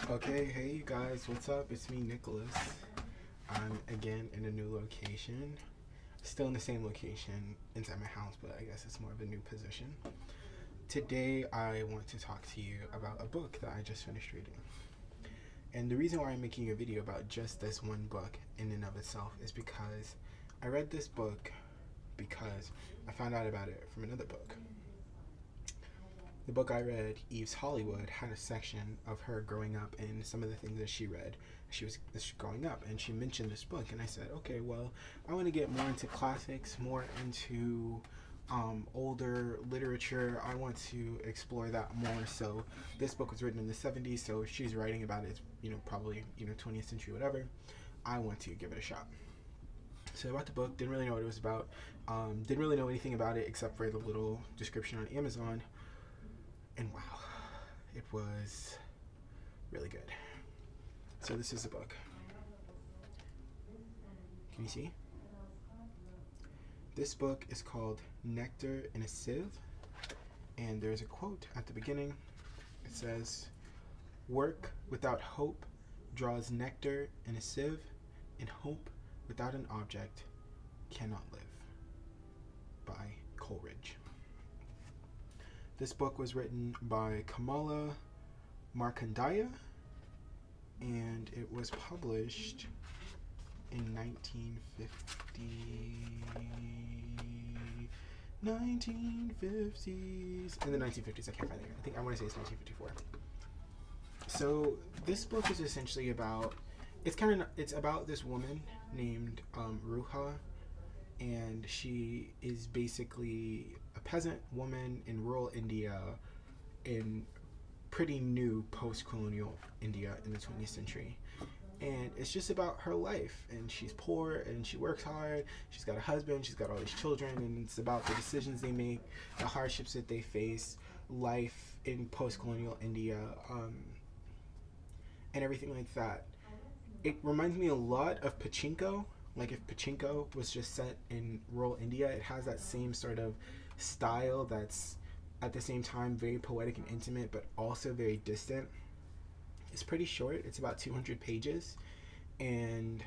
Okay, hey you guys, what's up? It's me, Nicholas. I'm again in a new location. Still in the same location inside my house, but I guess it's more of a new position. Today, I want to talk to you about a book that I just finished reading. And the reason why I'm making a video about just this one book in and of itself is because I read this book because I found out about it from another book. The book I read, Eve's Hollywood, had a section of her growing up and some of the things that she read. She was growing up and she mentioned this book, and I said, okay, well, I want to get more into classics, more into older literature. I want to explore that more. So this book was written in the 70s, so she's writing about it, probably 20th century, whatever. I want to give it a shot. So I bought the book, didn't really know what it was about, didn't really know anything about it except for the little description on Amazon. And wow, it was really good. So this is the book. Can you see? This book is called Nectar in a Sieve, and there's a quote at the beginning. It says, "Work without hope draws nectar in a sieve, and hope without an object cannot live." By Coleridge. This book was written by Kamala Markandeya, and it was published in 1950s. In the 1950s, I can't find it. I want to say it's 1954. So this book is essentially about, it's about this woman named Ruha, and she is basically a peasant woman in rural India in pretty new post-colonial India in the 20th century. And it's just about her life, and she's poor and she works hard, she's got a husband, she's got all these children, and it's about the decisions they make, the hardships that they face, life in post-colonial India, and everything like that. It reminds me a lot of Pachinko. Like if Pachinko was just set in rural India, it has that same sort of style that's at the same time very poetic and intimate, but also very distant. It's pretty short. It's about 200 pages, and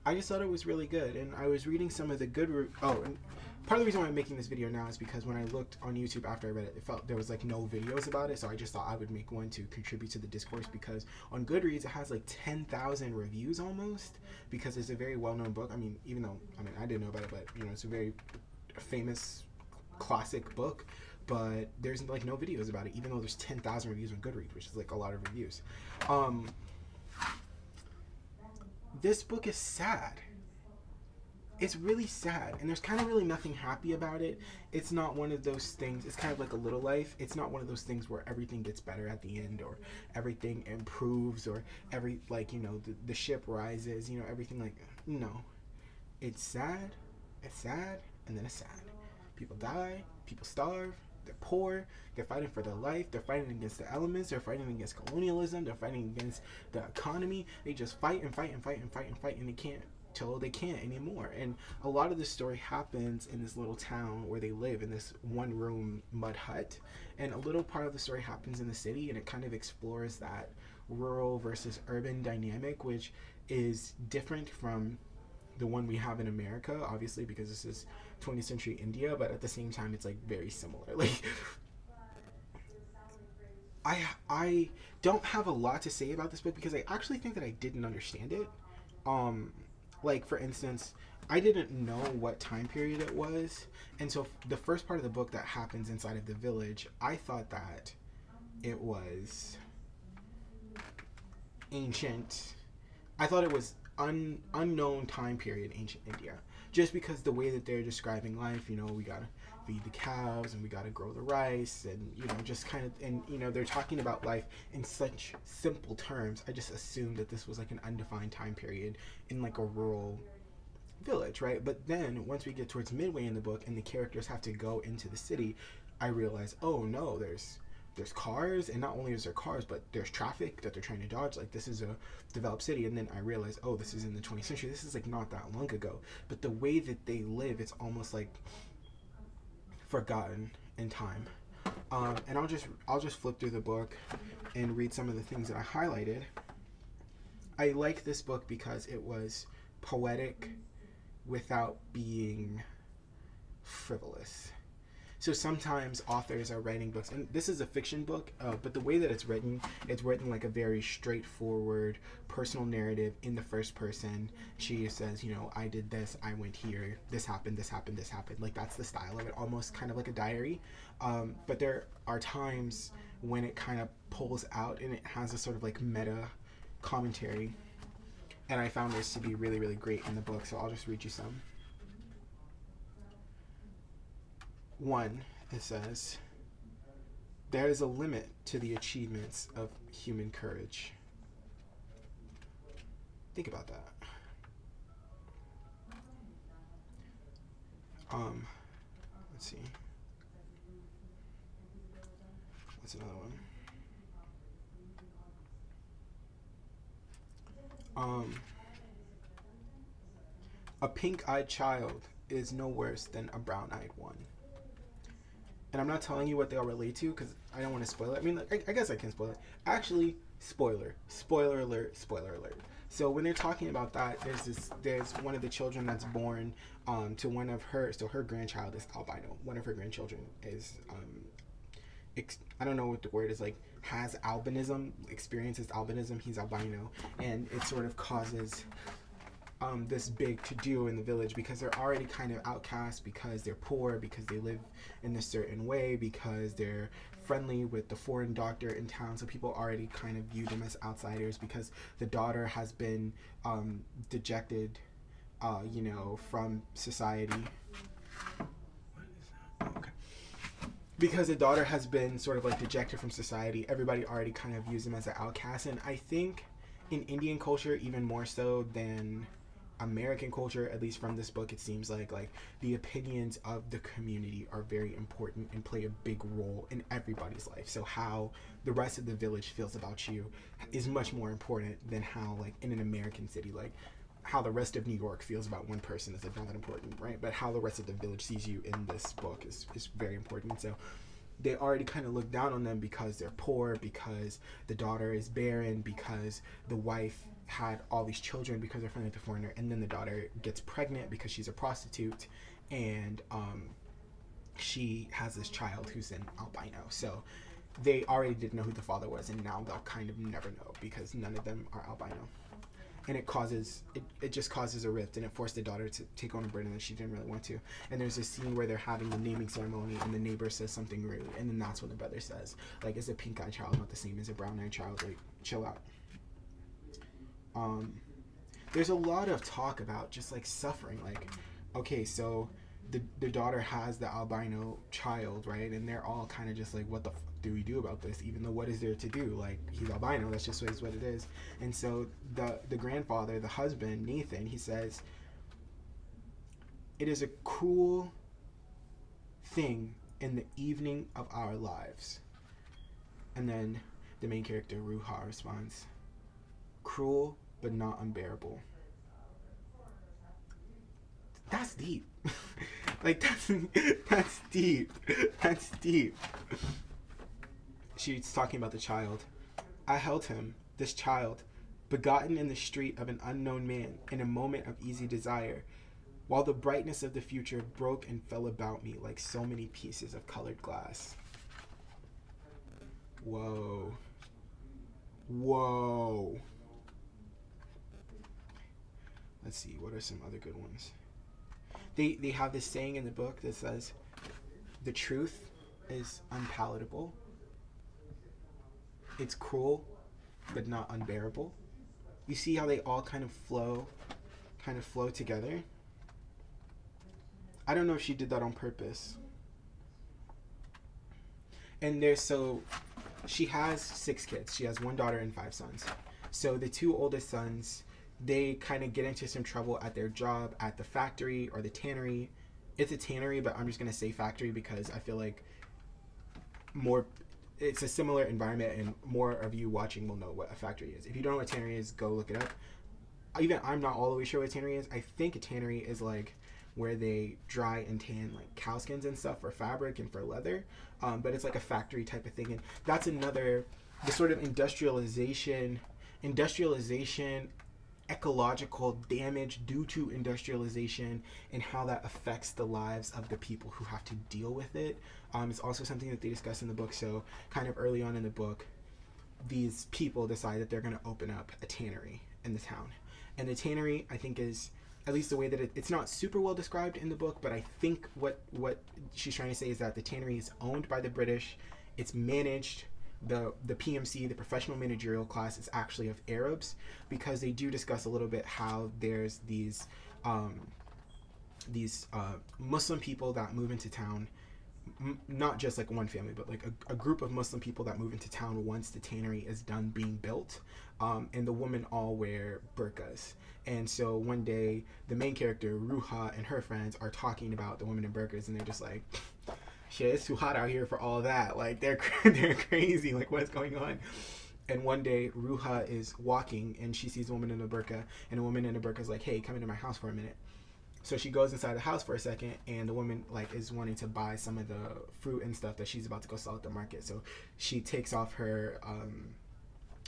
I just thought it was really good. And I was reading some of the good and part of the reason why I'm making this video now is because when I looked on YouTube after I read it, it felt there was like no videos about it, so I just thought I would make one to contribute to the discourse, because on Goodreads it has like 10,000 reviews almost, because it's a very well-known book. I mean, I didn't know about it, but it's a very famous classic book, but there's like no videos about it, even though there's 10,000 reviews on Goodreads, which is like a lot of reviews. This book is sad. It's really sad, and there's kind of really nothing happy about it. It's not one of those things, it's kind of like A Little Life. It's not one of those things where everything gets better at the end, or everything improves, or the ship rises, everything like, no. It's sad, and then it's sad. People die, people starve, they're poor, they're fighting for their life, they're fighting against the elements, they're fighting against colonialism, they're fighting against the economy. They just fight and fight and fight and fight and fight, and they can't till they can't anymore. And a lot of the story happens in this little town where they live in this one-room mud hut, and a little part of the story happens in the city, and it kind of explores that rural versus urban dynamic, which is different from the one we have in America, obviously, because this is 20th century India, but at the same time it's like very similar. Like I don't have a lot to say about this book because I actually think that I didn't understand it. Like for instance, I didn't know what time period it was, and so the first part of the book that happens inside of the village, I thought that it was ancient. I thought it was unknown time period, ancient India, just because the way that they're describing life, we gotta feed the cows and we gotta grow the rice, and just kind of, and they're talking about life in such simple terms. I just assumed that this was like an undefined time period in like a rural village, right? But then once we get towards midway in the book and the characters have to go into the city, I realize, oh no, there's cars, and not only is there cars, but there's traffic that they're trying to dodge. Like this is a developed city, and then I realize, oh, this is in the 20th century. This is like not that long ago. But the way that they live, it's almost like forgotten in time. And I'll just flip through the book and read some of the things that I highlighted. I like this book because it was poetic without being frivolous. So sometimes authors are writing books, and this is a fiction book, but the way that it's written like a very straightforward personal narrative in the first person. She says, you know, I did this, I went here, this happened, this happened, this happened. Like, that's the style of it, almost kind of like a diary. But there are times when it kind of pulls out and it has a sort of like meta commentary. And I found this to be really, really great in the book, so I'll just read you some. One, it says, there is a limit to the achievements of human courage. Think about that. Let's see. What's another one? A pink-eyed child is no worse than a brown-eyed one. And I'm not telling you what they all relate to because I don't want to spoil it. I mean, I guess I can spoil it. Actually, spoiler alert. So when they're talking about that, there's one of the children that's born to one of her. So her grandchild is albino. One of her grandchildren is I don't know what the word is, like, has albinism, experiences albinism. He's albino, and it sort of causes this big to-do in the village because they're already kind of outcast, because they're poor, because they live in a certain way, because they're friendly with the foreign doctor in town, so people already kind of view them as outsiders, because the daughter has been dejected, from society. Okay. Because the daughter has been sort of like dejected from society, everybody already kind of views them as an outcast. And I think in Indian culture, even more so than American culture, at least from this book, it seems like the opinions of the community are very important and play a big role in everybody's life. So how the rest of the village feels about you is much more important than how, like, in an American city, like, how the rest of New York feels about one person is like not that important, right? But how the rest of the village sees you in this book is very important. So they already kind of look down on them because they're poor, because the daughter is barren, because the wife had all these children because they're friendly with the foreigner, and then the daughter gets pregnant because she's a prostitute, and she has this child who's an albino. So they already didn't know who the father was, and now they'll kind of never know because none of them are albino. And it just causes a rift, and it forced the daughter to take on a burden that she didn't really want to. And there's this scene where they're having the naming ceremony, and the neighbor says something rude, and then that's when the brother says, like, is a pink-eyed child not the same as a brown-eyed child? Like, chill out. There's a lot of talk about just like suffering. Like, okay, so the daughter has the albino child, right? And they're all kind of just like, what the do we do about this? Even though, what is there to do? Like, he's albino, that's just what it is. And so the grandfather, the husband, Nathan, he says, it is a cruel thing in the evening of our lives. And then the main character, Ruha, responds, cruel but not unbearable. That's deep. Like, that's deep. That's deep. She's talking about the child. I held him, this child, begotten in the street of an unknown man, in a moment of easy desire, while the brightness of the future broke and fell about me like so many pieces of colored glass. Whoa. Whoa. Let's see, what are some other good ones? They have this saying in the book that says, the truth is unpalatable. It's cruel, but not unbearable. You see how they all kind of flow together? I don't know if she did that on purpose. And she has 6 kids. She has 1 daughter and 5 sons. So the 2 oldest sons, they kind of get into some trouble at their job at the factory or the tannery. It's a tannery, but I'm just going to say factory because I feel like it's a similar environment and more of you watching will know what a factory is. If you don't know what a tannery is, go look it up. Even I'm not all the way sure what a tannery is. I think a tannery is like where they dry and tan like cow skins and stuff for fabric and for leather. But it's like a factory type of thing, and that's another the sort of industrialization, ecological damage due to industrialization, and how that affects the lives of the people who have to deal with it. It's also something that they discuss in the book. So kind of early on in the book, these people decide that they're going to open up a tannery in the town. And the tannery, I think, is, at least the way that it's not super well described in the book, but I think what she's trying to say is that the tannery is owned by the British. It's managed, the PMC, the professional managerial class, is actually of Arabs, because they do discuss a little bit how there's these Muslim people that move into town, not just like one family, but like a group of Muslim people that move into town once the tannery is done being built, and the women all wear burqas. And so one day the main character Ruha and her friends are talking about the women in burqas, and they're just like, shit, it's too hot out here for all that, like they're crazy, like what's going on? And one day Ruha is walking and she sees a woman in a burqa, and a woman in a burqa is like, hey, come into my house for a minute. So she goes inside the house for a second, and the woman like is wanting to buy some of the fruit and stuff that she's about to go sell at the market. So she takes off her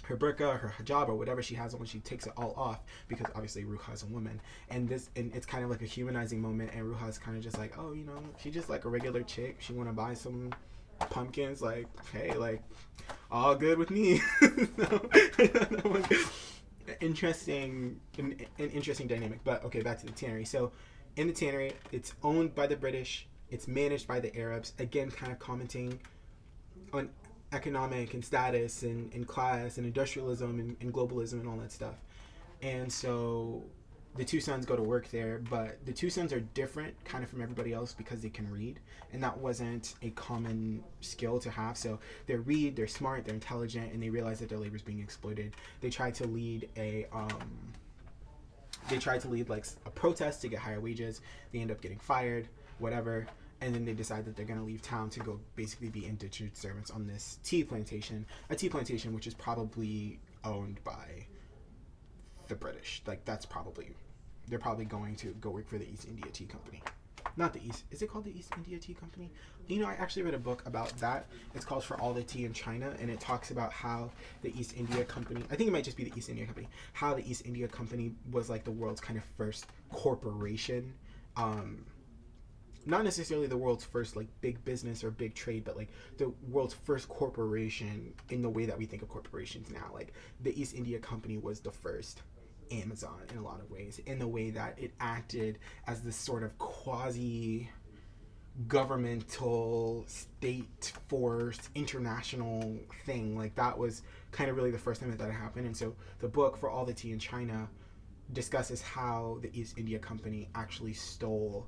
burqa, her hijab, or whatever she has on. She takes it all off, because obviously Ruha is a woman, and it's kind of like a humanizing moment. And Ruha is kind of just like, oh, you know, she's just like a regular chick. She want to buy some pumpkins. Like, hey, like, all good with me. So, that was an interesting dynamic. But okay, back to the tannery. So in the tannery, it's owned by the British, it's managed by the Arabs, again kind of commenting on economic and status and class and industrialism and globalism and all that stuff. And so the two sons go to work there, but the two sons are different kind of from everybody else because they can read, and that wasn't a common skill to have. So they read, they're smart, they're intelligent, and they realize that their labor is being exploited. They try to lead like a protest to get higher wages. They end up getting fired, whatever, and then they decide that they're going to leave town to go basically be indentured servants on this tea plantation, a tea plantation which is probably owned by the British. Like they're probably going to go work for the East India Tea Company. Not the East, is it called the East India Tea Company? You know, I actually read a book about that. It's called For All the Tea in China, and it talks about how the East India Company, I think it might just be the East India Company, how the East India Company was like the world's kind of first corporation. Not necessarily the world's first like big business or big trade, but like the world's first corporation in the way that we think of corporations now. Like the East India Company was the first Amazon in a lot of ways, in the way that it acted as this sort of quasi governmental state force international thing. Like that was kind of really the first time that happened. And so the book For All the Tea in China discusses how the East India Company actually stole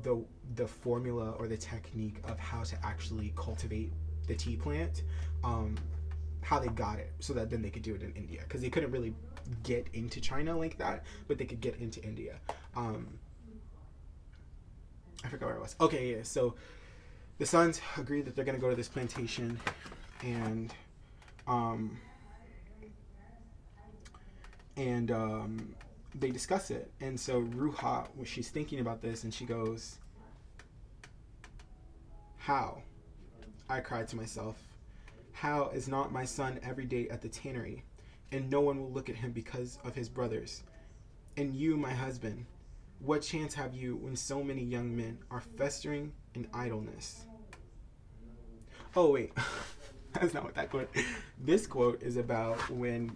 the formula or the technique of how to actually cultivate the tea plant, how they got it so that then they could do it in India, because they couldn't really get into China like that, but they could get into India. I forgot where I was. Okay, yeah, so the sons agree that they're going to go to this plantation, and they discuss it. And so Ruha, she's thinking about this, and she goes, how? I cried to myself. How is not my son every day at the tannery, and no one will look at him because of his brothers? And you, my husband, what chance have you when so many young men are festering in idleness? Oh, wait. That's not what that quote. This quote is about when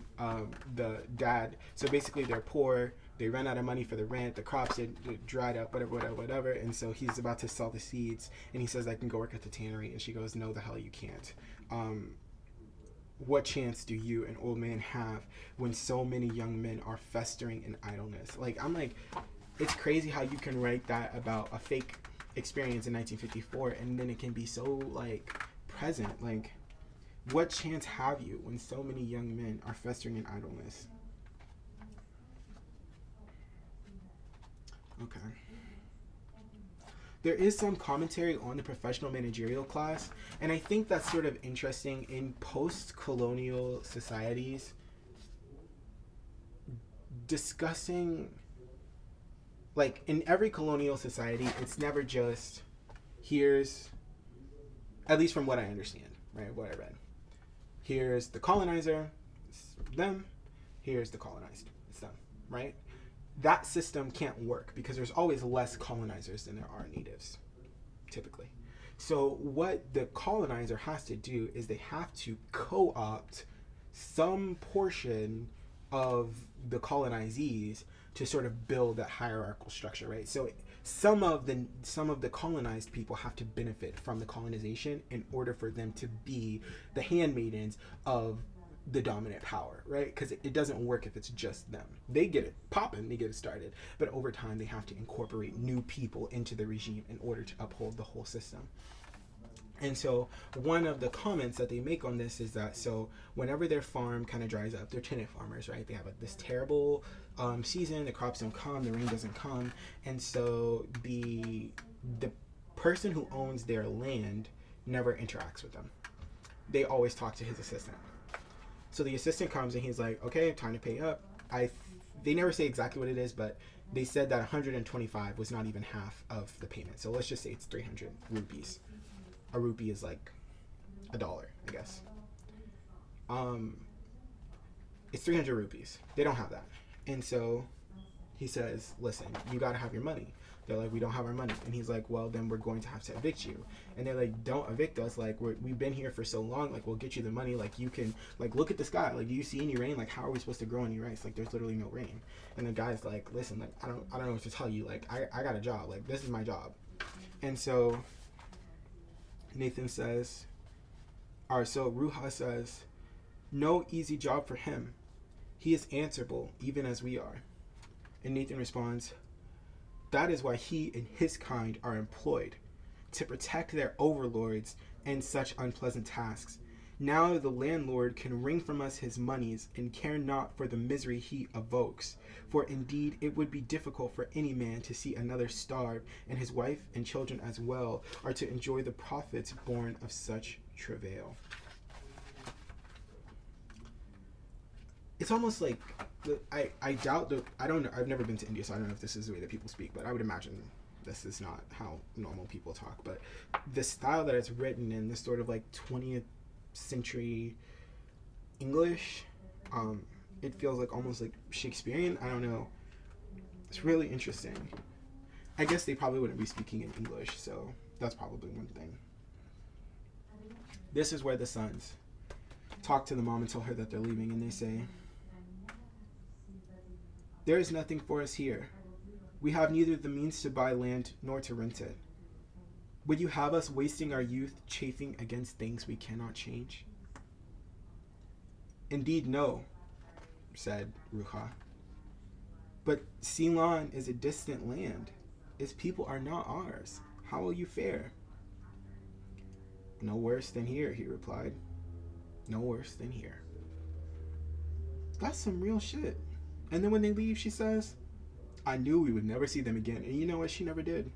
the dad, so basically they're poor, they ran out of money for the rent, the crops had dried up, whatever, and so he's about to sell the seeds, and he says, I can go work at the tannery, and she goes, no, the hell you can't. What chance do you, an old man, have when so many young men are festering in idleness? Like, I'm like, it's crazy how you can write that about a fake experience in 1954, and then it can be so, like, present. Like, what chance have you when so many young men are festering in idleness? Okay. There is some commentary on the professional managerial class, and I think that's sort of interesting. In post-colonial societies, discussing like in every colonial society, it's never just here's, at least from what I understand, right? What I read. Here's the colonizer, it's them. Here's the colonized, it's them, right? That system can't work because there's always less colonizers than there are natives, typically. So what the colonizer has to do is they have to co-opt some portion of the colonizees to sort of build that hierarchical structure, right? So some of the colonized people have to benefit from the colonization in order for them to be the handmaidens of the dominant power, right? Because it doesn't work if it's just them. They get it popping, they get it started, but over time they have to incorporate new people into the regime in order to uphold the whole system. And so one of the comments that they make on this is that, so whenever their farm kind of dries up, they're tenant farmers, right? They have this terrible season, the crops don't come, the rain doesn't come, and so the person who owns their land never interacts with them. They always talk to his assistant. So the assistant comes and he's like, okay, time to pay up. They never say exactly what it is, but they said that 125 was not even half of the payment. So let's just say it's 300 rupees. A rupee is like $1, I guess. It's 300 rupees. They don't have that. And so he says, listen, you got to have your money. They're like, we don't have our money. And he's like, well, then we're going to have to evict you. And they're like, don't evict us. Like, we've been here for so long. Like, we'll get you the money. Like, you can, like, look at the sky. Like, do you see any rain? Like, how are we supposed to grow any rice? Like, there's literally no rain. And the guy's like, listen, like, I don't know what to tell you. Like, I got a job. Like, this is my job. And so Nathan says, so Ruha says, no easy job for him. He is answerable, even as we are. And Nathan responds, that is why he and his kind are employed, to protect their overlords and such unpleasant tasks. Now the landlord can wring from us his moneys and care not for the misery he evokes. For indeed it would be difficult for any man to see another starve, and his wife and children as well are to enjoy the profits born of such travail. It's almost like, I doubt that, I don't know, I've never been to India, so I don't know if this is the way that people speak, but I would imagine this is not how normal people talk. But the style that it's written in, this sort of like 20th century English, it feels like almost like Shakespearean. I don't know. It's really interesting. I guess they probably wouldn't be speaking in English, so that's probably one thing. This is where the sons talk to the mom and tell her that they're leaving, and they say, there is nothing for us here. We have neither the means to buy land nor to rent it. Would you have us wasting our youth chafing against things we cannot change? Indeed, no, said Ruha. But Ceylon is a distant land. Its people are not ours. How will you fare? No worse than here, he replied. No worse than here. That's some real shit. And then when they leave, she says, I knew we would never see them again. And you know what? She never did.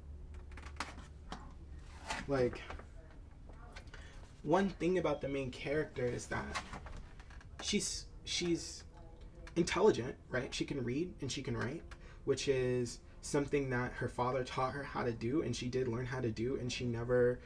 Like, one thing about the main character is that she's intelligent, right? She can read and she can write, which is something that her father taught her how to do, and she did learn how to do, and she never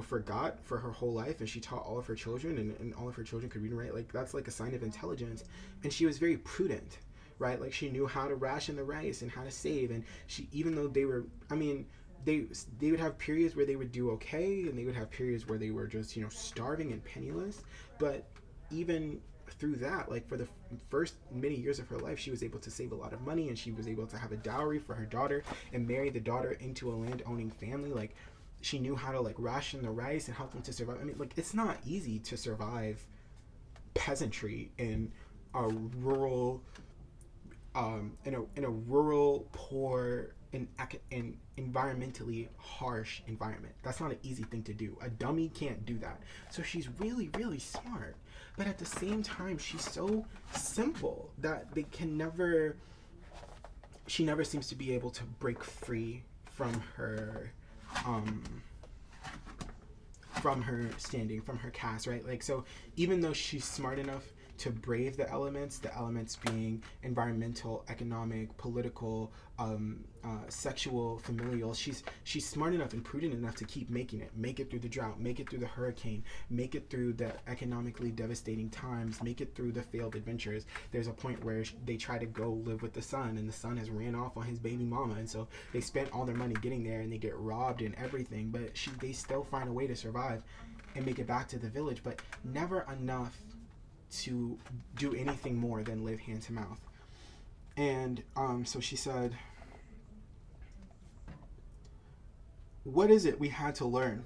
forgot for her whole life, and she taught all of her children, and all of her children could read and write. Like, that's like a sign of intelligence. And she was very prudent, right? Like, she knew how to ration the rice and how to save, and she, even though they were, they would have periods where they would do okay, and they would have periods where they were just, starving and penniless, but even through that, like, for the first many years of her life, she was able to save a lot of money, and she was able to have a dowry for her daughter and marry the daughter into a land-owning family. Like, she knew how to, like, ration the rice and help them to survive. I mean, like, it's not easy to survive peasantry in a rural, in a rural, poor, and environmentally harsh environment. That's not an easy thing to do. A dummy can't do that. So she's really, really smart. But at the same time, she's so simple that she never seems to be able to break free from her standing, from her caste, right? Like, so even though she's smart enough to brave the elements being environmental, economic, political, sexual, familial. She's smart enough and prudent enough to keep making it, make it through the drought, make it through the hurricane, make it through the economically devastating times, make it through the failed adventures. There's a point where they try to go live with the son, and the son has ran off on his baby mama, and so they spent all their money getting there, and they get robbed and everything, but they still find a way to survive and make it back to the village, but never enough to do anything more than live hand to mouth. And so she said, what is it we had to learn?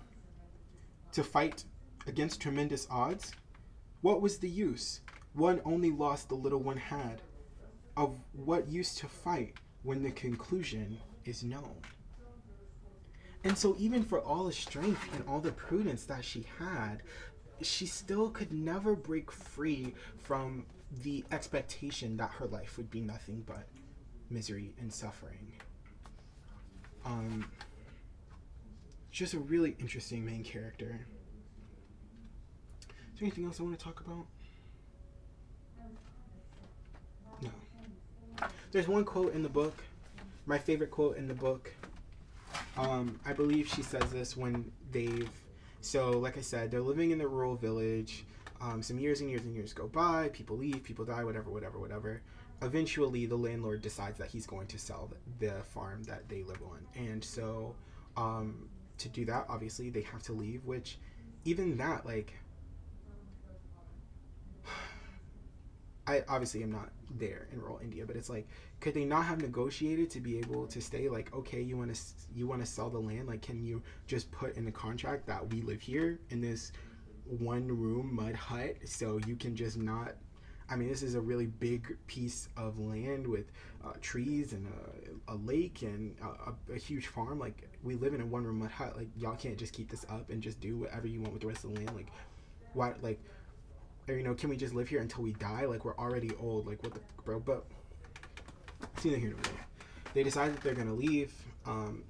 To fight against tremendous odds? What was the use? One only lost the little one had. Of what use to fight when the conclusion is known? And so even for all the strength and all the prudence that she had, she still could never break free from the expectation that her life would be nothing but misery and suffering. Just a really interesting main character. Is there anything else I want to talk about? No. There's one quote in the book, my favorite quote in the book. I believe she says this when so like I said, they're living in the rural village. Some years and years and years go by, people leave, people die, whatever. Eventually, the landlord decides that he's going to sell the farm that they live on. And so, to do that, obviously, they have to leave, which even that, like, I obviously am not there in rural India, but it's like, could they not have negotiated to be able to stay? Like, okay, you want to sell the land? Like, can you just put in the contract that we live here in this one room mud hut, so you can just not? I mean, this is a really big piece of land with trees and a lake and a huge farm. Like, we live in a one room mud hut. Like, y'all can't just keep this up and just do whatever you want with the rest of the land. Like, why? Like, or, you know, can we just live here until we die? Like, we're already old. Like, what the fuck, bro? But it's neither here nor there. They decide that they're gonna leave.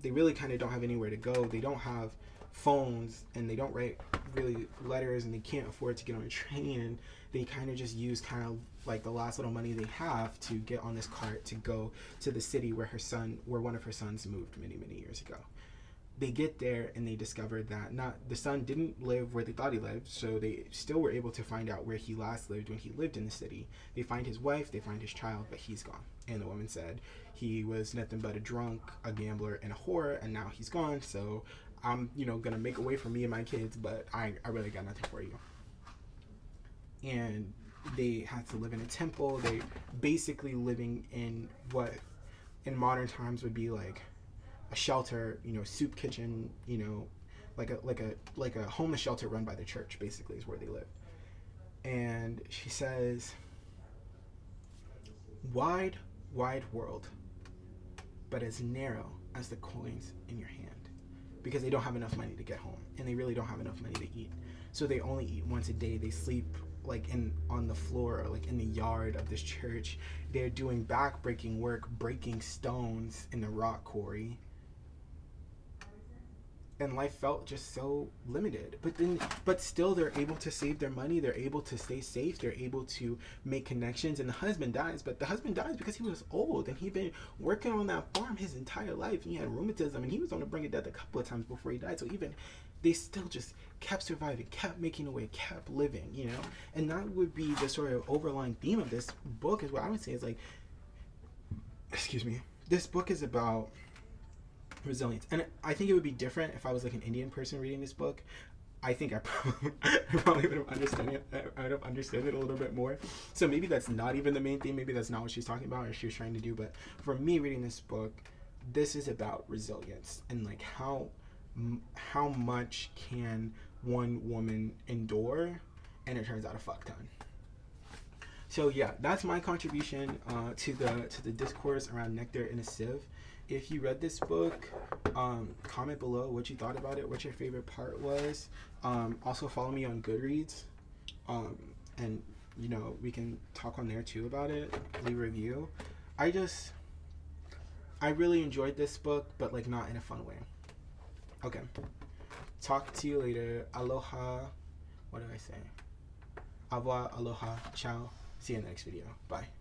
They really kind of don't have anywhere to go. They don't have phones, and they don't write really letters, and they can't afford to get on a train, and they kind of just use kind of like the last little money they have to get on this cart to go to the city where one of her sons moved many years ago. They get there and they discover that the son didn't live where they thought he lived, so they still were able to find out where he last lived when he lived in the city. They find his wife, they find his child, but he's gone. And the woman said he was nothing but a drunk, a gambler, and a whore, and now he's gone, so I'm, gonna make a way for me and my kids, but I really got nothing for you. And they had to live in a temple. They basically living in what in modern times would be like a shelter, soup kitchen, like a homeless shelter run by the church, basically, is where they live. And she says, wide world, but as narrow as the coins in your hand, because they don't have enough money to get home, and they really don't have enough money to eat. So they only eat once a day. They sleep like on the floor, or like in the yard of this church. They're doing back-breaking work, breaking stones in the rock quarry. And life felt just so limited. But still, they're able to save their money. They're able to stay safe. They're able to make connections. And the husband dies. But the husband dies because he was old, and he'd been working on that farm his entire life. He had rheumatism, and he was on the brink of death a couple of times before he died. So even they still just kept surviving, kept making a way, kept living. And that would be the sort of overlying theme of this book. Is what I would say is like, excuse me. This book is about resilience, and I think it would be different if I was like an Indian person reading this book. I think I probably would have understood it. I would have understood it a little bit more. So maybe that's not even the main theme. Maybe that's not what she's talking about or she was trying to do. But for me, reading this book, this is about resilience and like how much can one woman endure, and it turns out a fuck ton. So yeah, that's my contribution to the discourse around Nectar in a Sieve. If you read this book, comment below what you thought about it, what your favorite part was. Also follow me on Goodreads, and we can talk on there too about it. Leave a review. I really enjoyed this book, but like not in a fun way. Okay, talk to you later. Aloha. What did I say? Au revoir, aloha, ciao. See you in the next video. Bye.